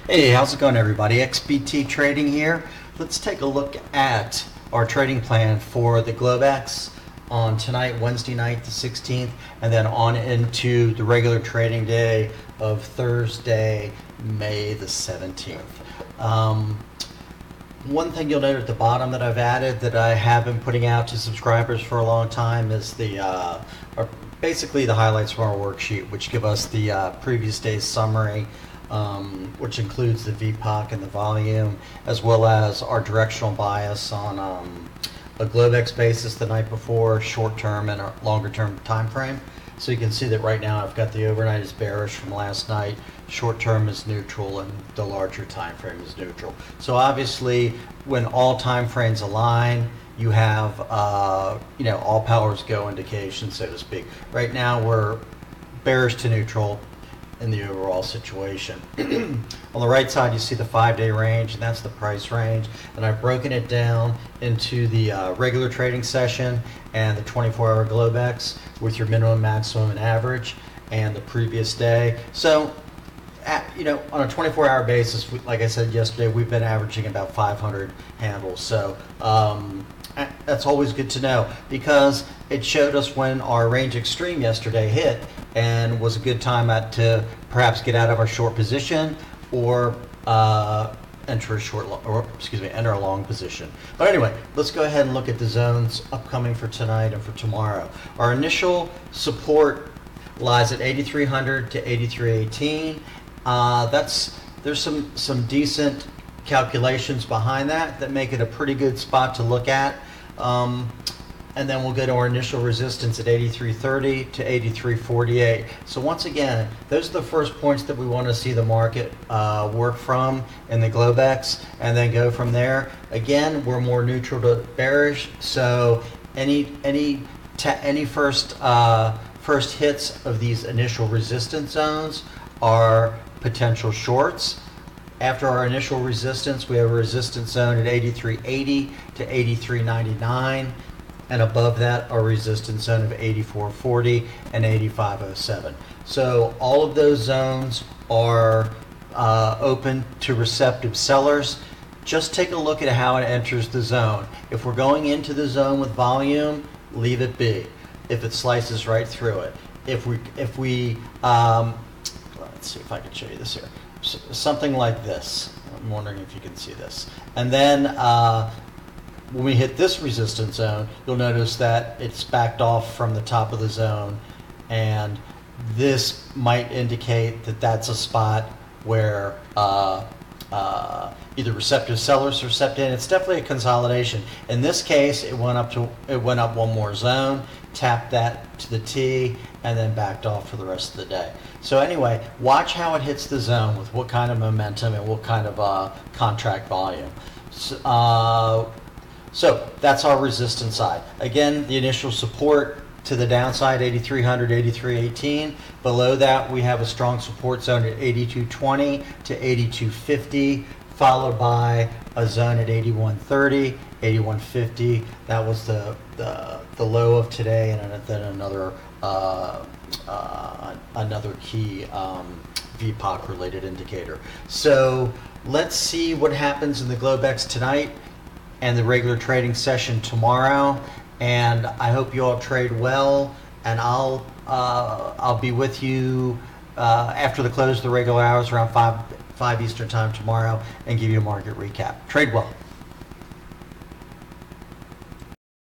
Hey, how's it going, everybody? XBT Trading here. Let's take a look at our trading plan for the Globex on tonight, Wednesday night, the 16th, and then on into the regular trading day of Thursday, May the 17th. One thing you'll note at the bottom that I've added that I have been putting out to subscribers for a long time is basically the highlights from our worksheet, which give us the previous day's summary, which includes the VPOC and the volume, as well as our directional bias on a Globex basis the night before, short-term and a longer-term time frame. So you can see that right now I've got the overnight is bearish from last night, short-term is neutral, and the larger time frame is neutral. So obviously, when all time frames align, you have all powers go indication, so to speak. Right now we're bearish to neutral in the overall situation. On the right side you see the 5-day range, and that's the price range, and I've broken it down into the regular trading session and the 24-hour Globex with your minimum, maximum, and average, and the previous day. So on a 24-hour basis, like I said yesterday, we've been averaging about 500 handles. So that's always good to know, because it showed us when our range extreme yesterday hit and was a good time to perhaps get out of our short position or enter a long position. But anyway, let's go ahead and look at the zones upcoming for tonight and for tomorrow. Our initial support lies at 8,300 to 8,318. There's some decent calculations behind that make it a pretty good spot to look at. And then we'll go to our initial resistance at 83.30 to 83.48. So once again, those are the first points that we want to see the market work from in the Globex, and then go from there. Again, we're more neutral to bearish, so any first hits of these initial resistance zones are potential shorts. After our initial resistance, we have a resistance zone at 83.80 to 83.99, and above that, our resistance zone of 84.40 and 85.07. So all of those zones are open to receptive sellers. Just take a look at how it enters the zone. If we're going into the zone with volume, leave it be. If it slices right through it. If we let's see if I can show you this here. Something like this. I'm wondering if you can see this. And then when we hit this resistance zone, you'll notice that it's backed off from the top of the zone, and this might indicate that that's a spot where either receptive sellers are stepped in. It's definitely a consolidation. In this case, it went up one more zone, tapped that to the T, and then backed off for the rest of the day. So anyway, watch how it hits the zone with what kind of momentum and what kind of contract volume. So that's our resistance side. Again, the initial support to the downside, 8,300, 8,318. Below that, we have a strong support zone at 8,220 to 8,250, followed by a zone at 8,130, 8,150. That was the low of today, and then another key VPOC related indicator. So let's see what happens in the Globex tonight and the regular trading session tomorrow. And I hope you all trade well, and I'll be with you after the close of the regular hours around 5 Eastern time tomorrow and give you a market recap. Trade well.